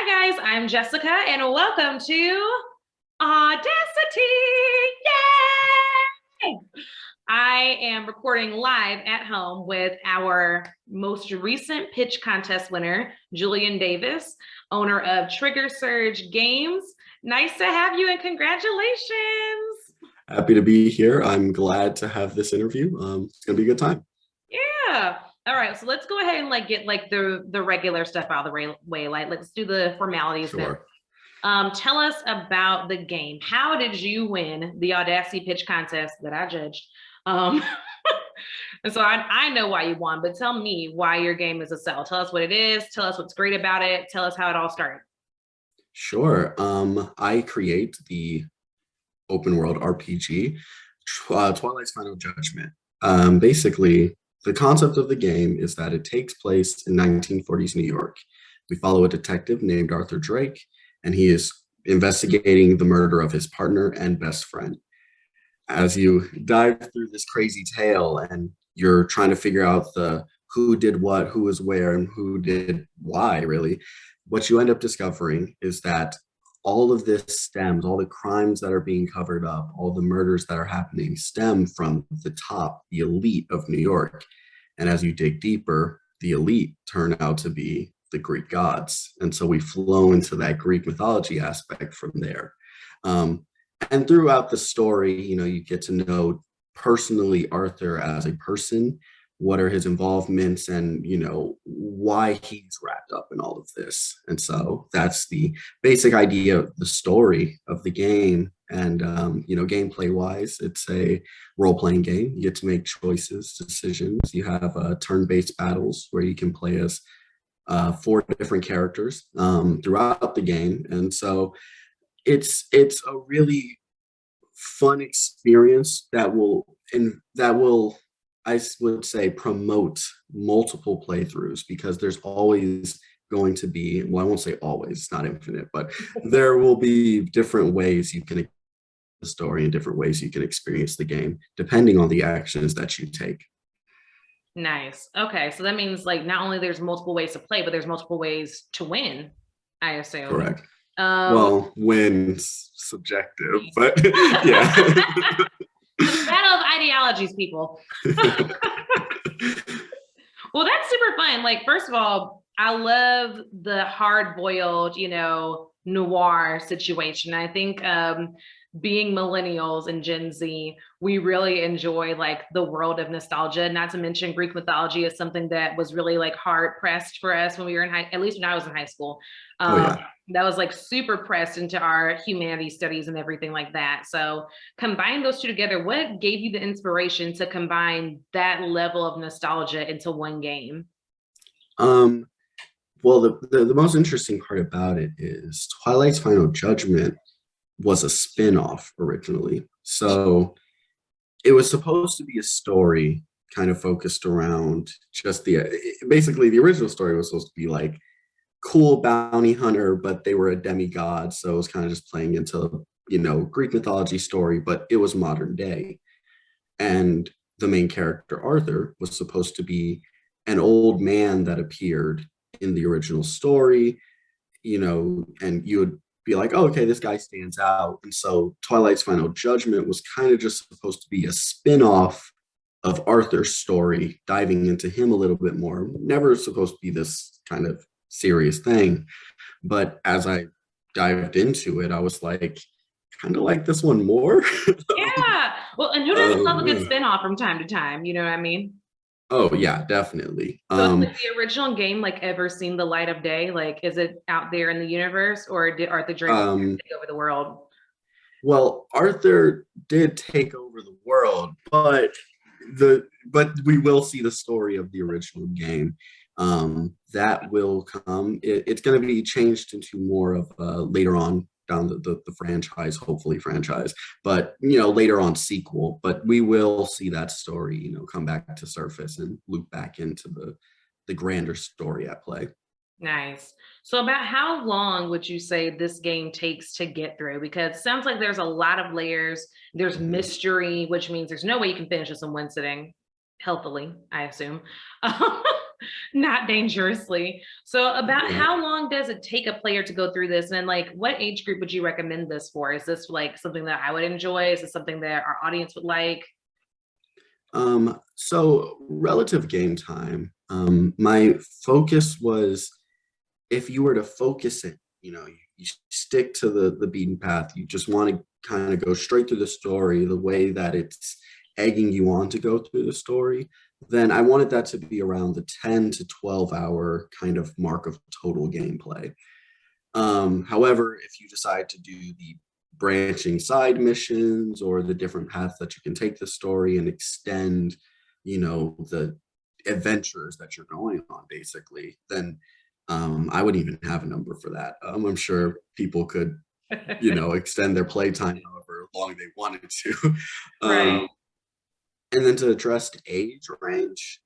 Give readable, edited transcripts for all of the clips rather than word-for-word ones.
Hi guys, I'm Jessica and welcome to Audacity. Yay! I am recording live at home with our most recent pitch contest winner, Julian Davis, owner of Trigger Surge Games. Nice to have you and congratulations. Happy to be here. I'm glad to have this interview. It's gonna be a good time. Yeah. All right. So let's go ahead and get the regular stuff out of the way. Let's do the formalities now. Sure. Tell us about the game. How did you win the Audacity pitch contest that I judged? And so I know why you won, but tell me why your game is a sell. Tell us what it is. Tell us what's great about it. Tell us how it all started. Sure. I create the open world RPG, Twilight's Final Judgment. Basically, the concept of the game is that it takes place in 1940s New York. We follow a detective named Arthur Drake, and he is investigating the murder of his partner and best friend. As you dive through this crazy tale and you're trying to figure out the who did what, who was where, and who did why, really, what you end up discovering is that all of this stems, all the crimes that are being covered up, all the murders that are happening stem from the top, the elite of New York. And as you dig deeper, the elite turn out to be the Greek gods. And so we flow into that Greek mythology aspect from there. And throughout the story, you get to know personally Arthur as a person, what are his involvements, and why he's wrapped up in all of this. And so that's the basic idea of the story of the game. And gameplay wise, it's a role-playing game. You get to make choices, decisions. You have turn-based battles where you can play as 4 different characters throughout the game. And so it's a really fun experience that will I would say promote multiple playthroughs, because there's always going to be, well, I won't say always, it's not infinite, but there will be different ways you can the story and different ways you can experience the game depending on the actions that you take. Nice. Okay. So that means not only there's multiple ways to play, but there's multiple ways to win, I assume. Correct. Well, win's subjective, but yeah. The battle of ideologies, people. Well, that's super fun. First of all, I love the hard-boiled, noir situation. I think being millennials and Gen Z, we really enjoy the world of nostalgia. Not to mention Greek mythology is something that was really hard pressed for us when we were at least when I was in high school. That was super pressed into our humanities studies and everything like that. So combine those two together. What gave you the inspiration to combine that level of nostalgia into one game? Well, the most interesting part about it is Twilight's Final Judgment was a spin-off originally. So it was supposed to be a story kind of focused around just basically the original story was supposed to be cool bounty hunter, but they were a demigod. So it was kind of just playing into, Greek mythology story, but it was modern day. And the main character, Arthur, was supposed to be an old man that appeared in the original story, and you would be like, oh, okay, this guy stands out. And so Twilight's Final Judgment was kind of just supposed to be a spin-off of Arthur's story, diving into him a little bit more. Never supposed to be this kind of serious thing. But as I dived into it, I was kind of like this one more. Yeah. Well, and who doesn't love a good spin-off from time to time? You know what I mean? Oh yeah, definitely. So has the original game ever seen the light of day? Is it out there in the universe, or did Arthur Drake take over the world? Well, Arthur did take over the world, but we will see the story of the original game. That will come. It's going to be changed into more of later on down the franchise, hopefully franchise, but later on sequel. But we will see that story come back to surface and loop back into the grander story at play. Nice. So about how long would you say this game takes to get through? Because it sounds like there's a lot of layers. There's mystery, which means there's no way you can finish this in one sitting healthily, I assume. Not dangerously. So about Yeah. how long does it take a player to go through this? And like, what age group would you recommend this for? Is this like something that I would enjoy? Is this something that our audience would like? So relative game time, my focus was if you were to focus it, you stick to the beaten path. You just want to kind of go straight through the story the way that it's egging you on to go through the story. Then I wanted that to be around the 10 to 12 hour kind of mark of total gameplay. However, if you decide to do the branching side missions or the different paths that you can take the story and extend, the adventures that you're going on, basically, then I wouldn't even have a number for that. I'm sure people could, extend their playtime however long they wanted to. Right. Um, and then to address the age range,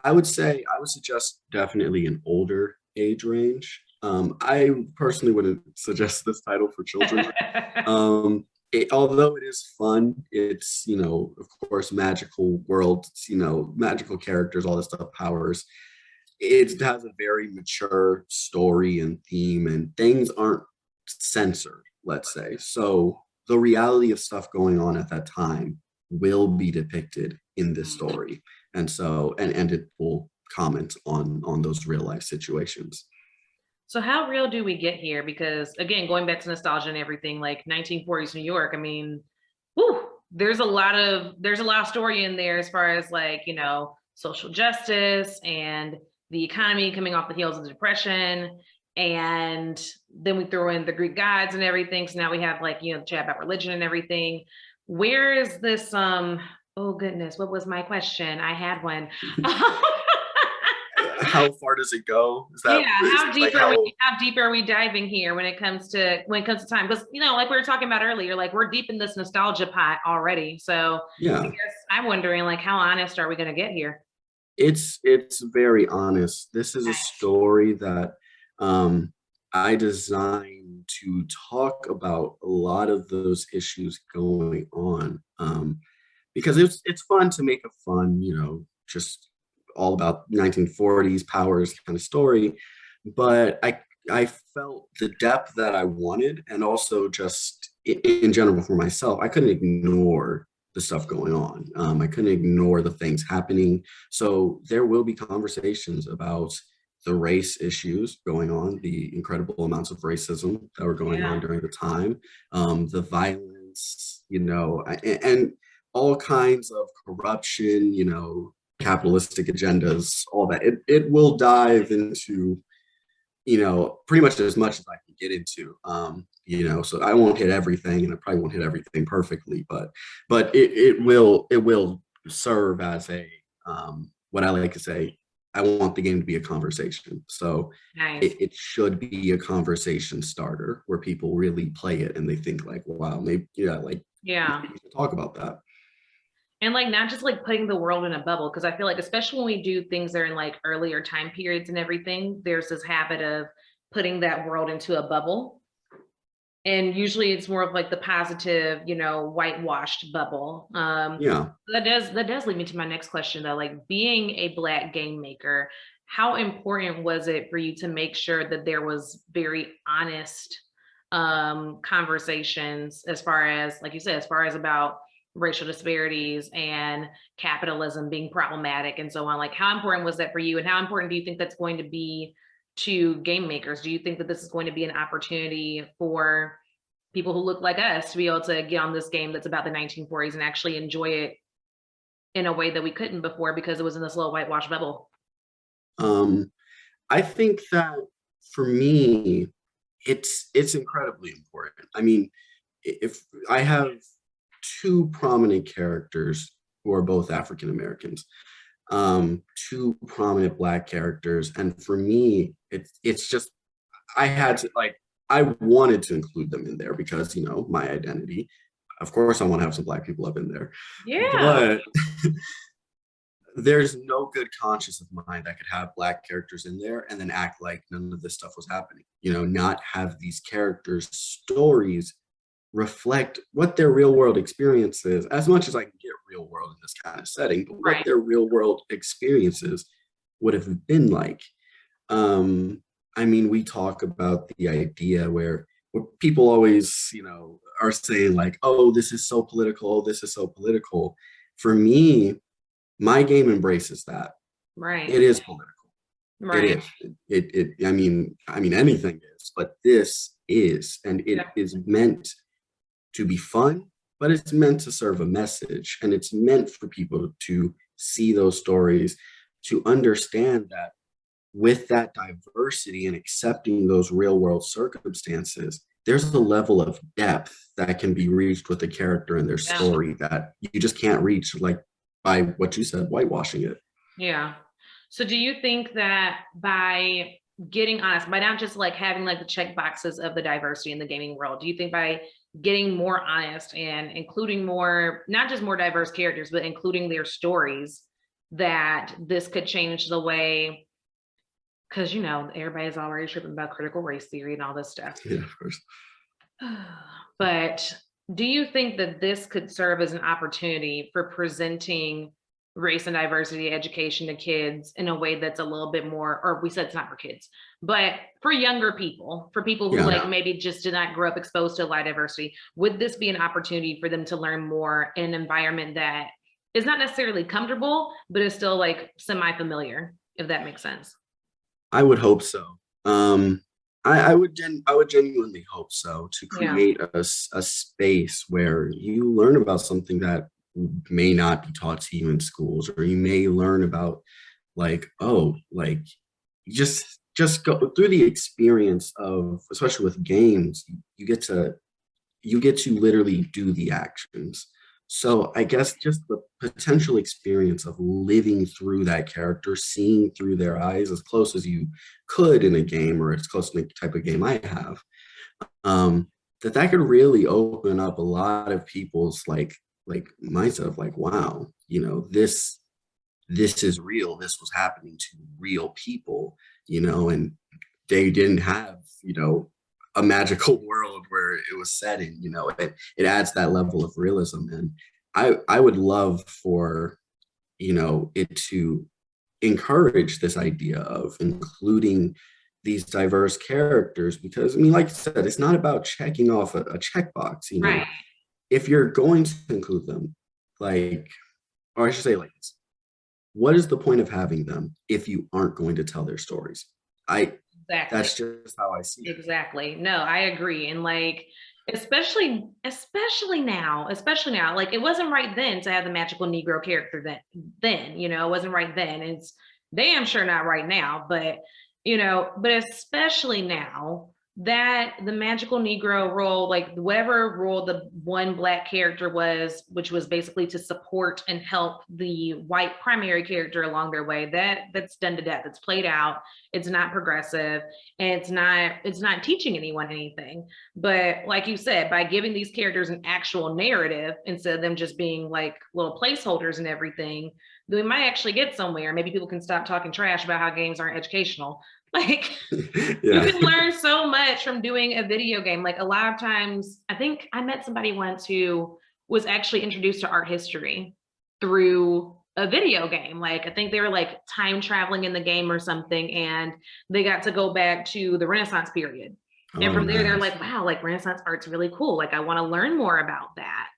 I would say I would suggest definitely an older age range. I personally wouldn't suggest this title for children. Although it is fun, it's, of course, magical worlds, magical characters, all this stuff, powers. It has a very mature story and theme, and things aren't censored, let's say. So the reality of stuff going on at that time will be depicted in this story. And so, and it will comment on those real life situations. So how real do we get here? Because again, going back to nostalgia and everything, like 1940s New York, I mean, whew, there's a lot of story in there as far as like, social justice and the economy coming off the heels of the Depression. And then we throw in the Greek gods and everything. So now we have like, the chat about religion and everything. Where is this oh goodness, what was my question? I had one. How far does it go? Is that Yeah, is how deep like are we how how deep are we diving here when it comes to time? Because like we were talking about earlier, like we're deep in this nostalgia pot already. So I yeah, guess I'm wondering like how honest are we gonna get here? it's very honest. This is a story that I designed to talk about a lot of those issues going on. Because it's fun to make a fun, just all about 1940s powers kind of story. But I felt the depth that I wanted, and also just in general for myself, I couldn't ignore the stuff going on. I couldn't ignore the things happening. So there will be conversations about the race issues going on, the incredible amounts of racism that were going on Yeah. during the time, the violence, and all kinds of corruption, capitalistic agendas, all that. It will dive into, pretty much as much as I can get into. So I won't hit everything, and I probably won't hit everything perfectly, but it will serve as a what I like to say. I want the game to be a conversation. So Nice. it should be a conversation starter where people really play it and they think like, wow, maybe, like Yeah. maybe we should talk about that. And like not just like putting the world in a bubble, because I feel like especially when we do things that are in like earlier time periods and everything, there's this habit of putting that world into a bubble. And usually it's more of like the positive, whitewashed bubble. Yeah. That does lead me to my next question though. Like being a Black game maker, how important was it for you to make sure that there was very honest conversations as far as, like you said, as far as about racial disparities and capitalism being problematic and so on? Like how important was that for you, and how important do you think that's going to be to game makers? Do you think that this is going to be an opportunity for people who look like us to be able to get on this game that's about the 1940s and actually enjoy it in a way that we couldn't before because it was in this little whitewash bubble? Um, I think that for me, it's incredibly important. I mean, if I have two prominent characters who are both African Americans, two prominent Black characters, and for me, it's just I had to like I wanted to include them in there because my identity. Of course, I want to have some Black people up in there, Yeah. but there's no good conscience of mine that could have Black characters in there and then act like none of this stuff was happening. Not have these characters' stories reflect what their real world experience is, as much as I can get real world in this kind of setting, but what Right. their real world experiences. would have been like. Um, I mean, we talk about the idea where people always, are saying like, "Oh, this is so political. Oh, this is so political." For me, my game embraces that. Right. It is political. It Right. is. I mean, anything is, but this is, and it Yeah. is meant to be fun, but it's meant to serve a message, and it's meant for people to see those stories, to understand that with that diversity and accepting those real world circumstances, there's a level of depth that can be reached with a character and their Yeah. story that you just can't reach, like by what you said, whitewashing it. Yeah. So do you think that by getting honest, by not just like having like the check boxes of the diversity in the gaming world, do you think by getting more honest and including more, not just more diverse characters, but including their stories, that this could change the way, because everybody's already tripping about critical race theory and all this stuff. Yeah, of course. But do you think that this could serve as an opportunity for presenting race and diversity education to kids in a way that's a little bit more, or we said it's not for kids, but for younger people, for people who Yeah. like maybe just did not grow up exposed to a lot of diversity, would this be an opportunity for them to learn more in an environment that is not necessarily comfortable, but is still like semi-familiar, if that makes sense? I would hope so. I would genuinely hope so, to Yeah. create a space where you learn about something that may not be taught to you in schools, or you may learn about like, oh, like just go through the experience of, especially with games, you get to literally do the actions. So I guess just the potential experience of living through that character, seeing through their eyes as close as you could in a game, or as close to the type of game I have, that could really open up a lot of people's like mindset of like, wow, this is real. This was happening to real people, and they didn't have, a magical world where it was set in. It adds that level of realism. And I would love for, it to encourage this idea of including these diverse characters, because I mean, like you said, it's not about checking off a checkbox. Right. If you're going to include them, like, or I should say like this, what is the point of having them if you aren't going to tell their stories? Exactly. That's just how I see it. Exactly. No, I agree. And like, especially now, like it wasn't right then to have the magical Negro character then, it wasn't right then. It's damn sure not right now, but especially now that the magical Negro role, like whatever role the one Black character was, which was basically to support and help the white primary character along their way, that's done to death. It's played out. It's not progressive, and it's not teaching anyone anything. But like you said, by giving these characters an actual narrative instead of them just being like little placeholders and everything, then we might actually get somewhere. Maybe people can stop talking trash about how games aren't educational. Like, you Yeah. can learn so much from doing a video game. Like a lot of times, I think I met somebody once who was actually introduced to art history through a video game. Like I think they were like time traveling in the game or something, and they got to go back to the Renaissance period. And Oh, from there, they're nice. like, wow, like Renaissance art's really cool. Like I want to learn more about that.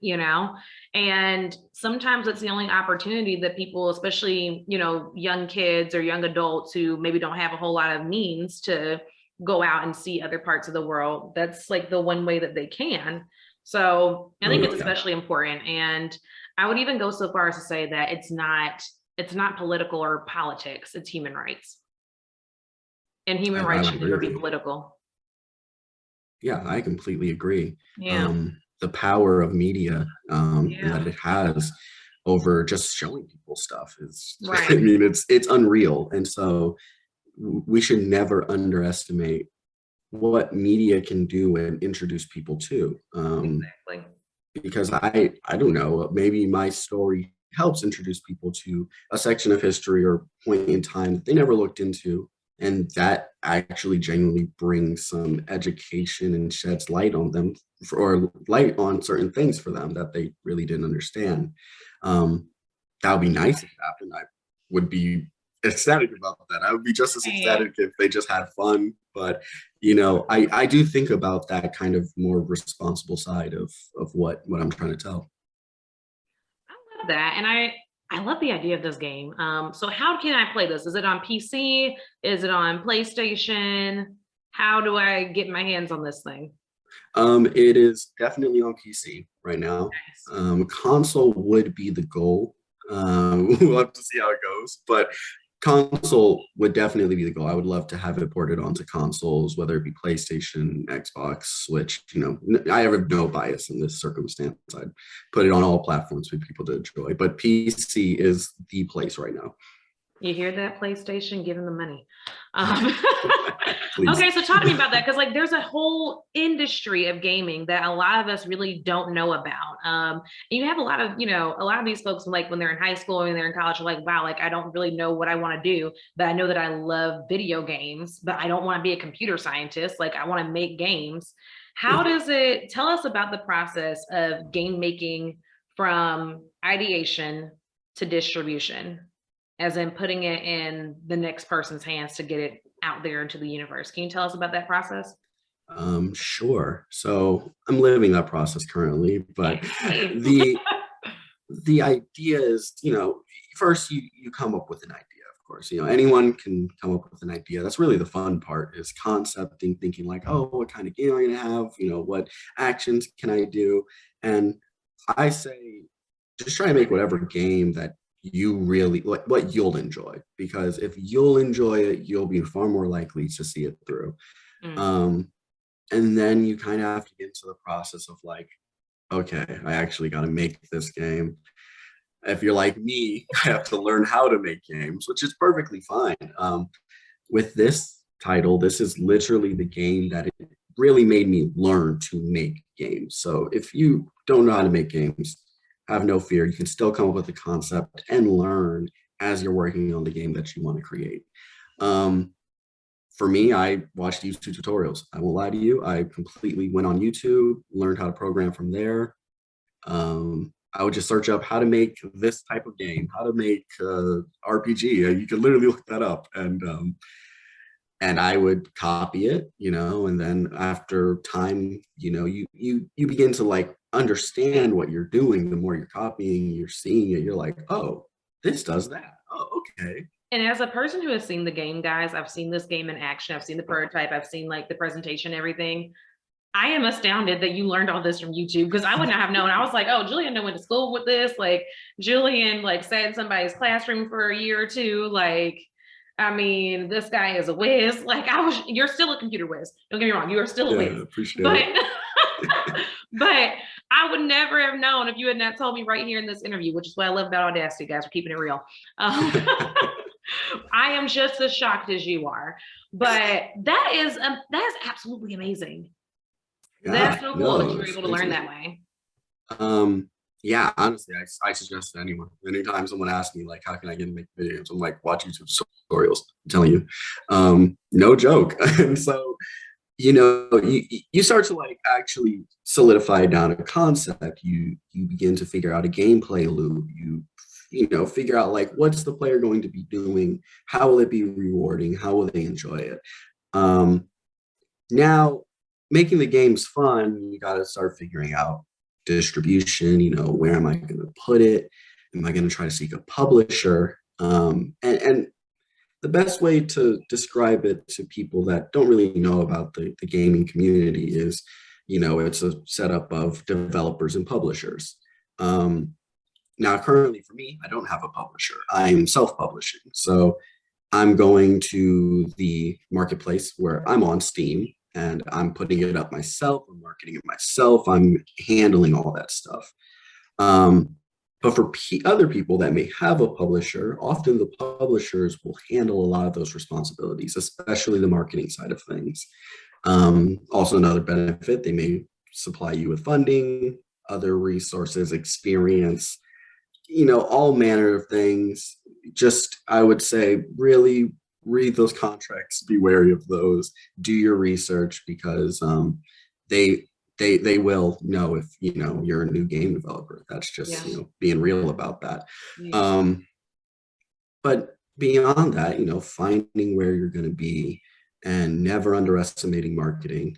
And sometimes it's the only opportunity that people, especially, young kids or young adults who maybe don't have a whole lot of means to go out and see other parts of the world. That's like the one way that they can. So I think Oh, it's yeah. especially important. And I would even go so far as to say that it's not political or politics, it's human rights. And human I rights would should agree never with be you. political. Yeah, I completely agree. Yeah. The power of media, and Yeah. that it has over just showing people stuff is, I Right. mean, it's unreal. And so we should never underestimate what media can do and introduce people to. Exactly. Because I don't know, maybe my story helps introduce people to a section of history or point in time that they never looked into, and that actually genuinely brings some education and sheds light on them, or light on certain things for them that they really didn't understand. That would be nice if it happened. I would be ecstatic about that. I would be just as Right. ecstatic if they just had fun. But I do think about that kind of more responsible side of what I'm trying to tell. I love that. And I love the idea of this game. So how can I play this? Is it on PC? Is it on PlayStation? How do I get my hands on this thing? It is definitely on PC right now. Nice. Console would be the goal. We'll have to see how it goes, but console would definitely be the goal. I would love to have it ported onto consoles, whether it be PlayStation, Xbox, Switch. I have no bias in this circumstance. I'd put it on all platforms for people to enjoy, but PC is the place right now. You hear that, PlayStation? Give them the money. Um, Please. okay, so talk to me about that because like there's a whole industry of gaming that a lot of us really don't know about. And you have a lot of a lot of these folks like when they're in high school and they're in college, are like, wow, like I don't really know what I want to do, but I know that I love video games, but I don't want to be a computer scientist. Like I want to make games. How Yeah. does it tell us about the process of game making from ideation to distribution? As in putting it in the next person's hands to get it out there into the universe. Can you tell us about that process? Sure. So I'm living that process currently, but Hey. the the idea is, first you come up with an idea, of course. Anyone can come up with an idea. That's really the fun part is concepting, thinking like, oh, what kind of game am I gonna have? What actions can I do? And I say just try to make whatever game that you really what you'll enjoy. Because if you'll enjoy it, you'll be far more likely to see it through. Mm. Um, and then you kind of have to get into the process of like, okay, I actually got to make this game. If you're like me, I have to learn how to make games, which is perfectly fine. With this title, this is literally the game that it really made me learn to make games. So if you don't know how to make games, have no fear. You can still come up with a concept and learn as you're working on the game that you want to create. Um, for me, I watched YouTube tutorials. I won't lie to you. I completely went on YouTube, learned how to program from there. I would just search up how to make this type of game, how to make RPG. You can literally look that up, and I would copy it, and then after time, you begin to like understand what you're doing. The more you're copying, you're seeing it. You're like, oh, this does that. Oh, okay. And as a person who has seen the game, guys, I've seen this game in action. I've seen the prototype. I've seen like the presentation, everything. I am astounded that you learned all this from YouTube because I would not have known. I was like, oh, Julian went to school with this. Like Julian like sat in somebody's classroom for a year or two. Like, I mean, this guy is a whiz. Like you're still a computer whiz. Don't get me wrong, you are still a Yeah, whiz. appreciate But it. but I would never have known if you had not told me right here in this interview, which is what I love about Audacity, guys. We're keeping it real. I am just as shocked as you are. But that is absolutely amazing. That's Yeah, so cool that you no, were able to thank learn you. that way. Yeah, honestly, I suggest to anyone. Anytime someone asks me like, how can I get into make videos? I'm like, watch YouTube tutorials. I'm telling you, no joke. And so, you start to like actually solidify down a concept. You begin to figure out a gameplay loop. You figure out like what's the player going to be doing? How will it be rewarding? How will they enjoy it? Um, Now, making the games fun, you got to start figuring out distribution. Where am I going to put it? Am I going to try to seek a publisher? And the best way to describe it to people that don't really know about the gaming community is, it's a setup of developers and publishers. Now, currently for me, I don't have a publisher. I'm self-publishing. So I'm going to the marketplace where I'm on Steam and I'm putting it up myself. I'm marketing it myself. I'm handling all that stuff. Um, but for other people that may have a publisher, often the publishers will handle a lot of those responsibilities, especially the marketing side of things. Also, another benefit, they may supply you with funding, other resources, experience, all manner of things. Just, I would say, really read those contracts, be wary of those, do your research because they they will know if you're a new game developer. That's just Yeah. being real about that. Yeah. Um, but beyond that, finding where you're going to be and never underestimating marketing.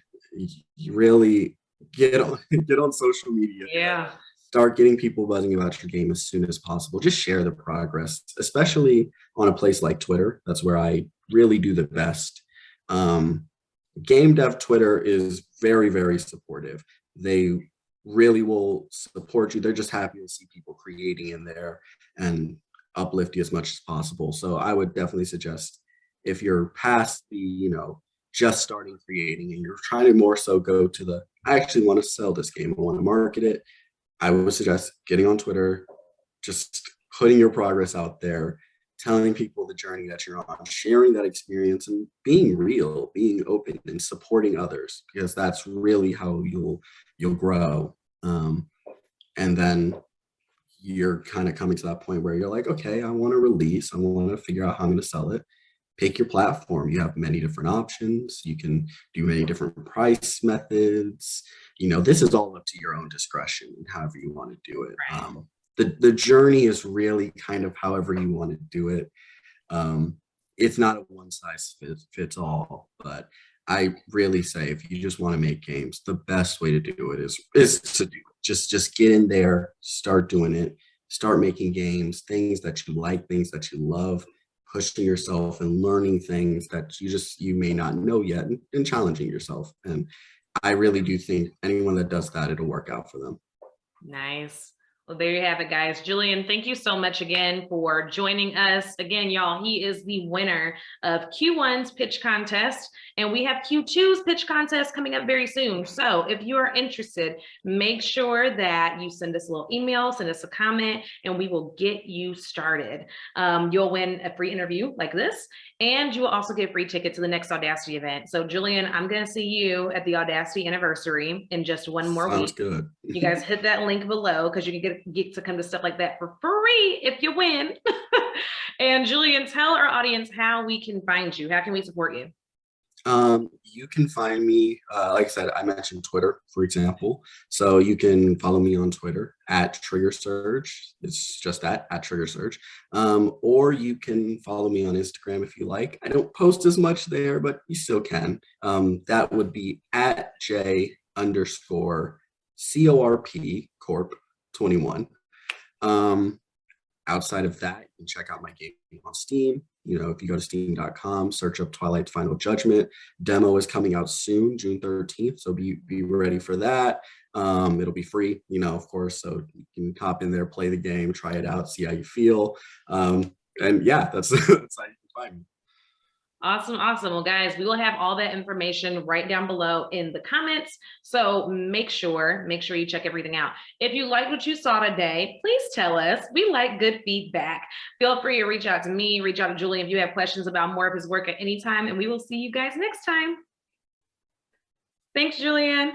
You really get on get on social media. Yeah. Start getting people buzzing about your game as soon as possible. Just share the progress, especially on a place like Twitter. That's where I really do the best. Um, Game dev Twitter is very, very supportive. They really will support you. They're just happy to see people creating in there and uplift you as much as possible. So I would definitely suggest, if you're past the, just starting creating and you're trying to more so go to the, I actually want to sell this game, I want to market it, I would suggest getting on Twitter, just putting your progress out there, telling people the journey that you're on, sharing that experience, and being real, being open, and supporting others, because that's really how you'll grow. And then you're kind of coming to that point where you're like, okay, I want to release, I want to figure out how I'm going to sell it. Pick your platform. You have many different options. You can do many different price methods. This is all up to your own discretion and however you want to do it. Right. The journey is really kind of however you want to do it. It's not a one size fits all, but I really say, if you just want to make games, the best way to do it is to do it. Just get in there, start doing it, start making games, things that you like, things that you love, pushing yourself and learning things that you may not know yet, and challenging yourself. And I really do think anyone that does that, it'll work out for them. Nice. Well, there you have it, guys. Julian, thank you so much again for joining us. Again, y'all, he is the winner of Q1's pitch contest, and we have Q2's pitch contest coming up very soon. So if you are interested, make sure that you send us a little email, send us a comment, and we will get you started. You'll win a free interview like this, and you will also get a free ticket to the next Audacity event. So Julian, I'm going to see you at the Audacity anniversary in just one more week. Sounds good. You guys hit that link below, because you can get to come to stuff like that for free if you win. And Julian, tell our audience how we can find you. How can we support you? You can find me, like I said, I mentioned Twitter, for example. So you can follow me on Twitter at Trigger Surge. It's just at Trigger Surge. Or you can follow me on Instagram if you like. I don't post as much there, but you still can. That would be at J_CORP 21. Outside of that, you can check out my game on Steam. If you go to steam.com, search up Twilight Final Judgment. Demo is coming out soon, June 13th. So be ready for that. It'll be free, of course. So you can hop in there, play the game, try it out, see how you feel. And yeah, that's how you can find me. Awesome. Awesome. Well, guys, we will have all that information right down below in the comments. So make sure you check everything out. If you like what you saw today, please tell us. We like good feedback. Feel free to reach out to me, reach out to Julian if you have questions about more of his work at any time, and we will see you guys next time. Thanks, Julian.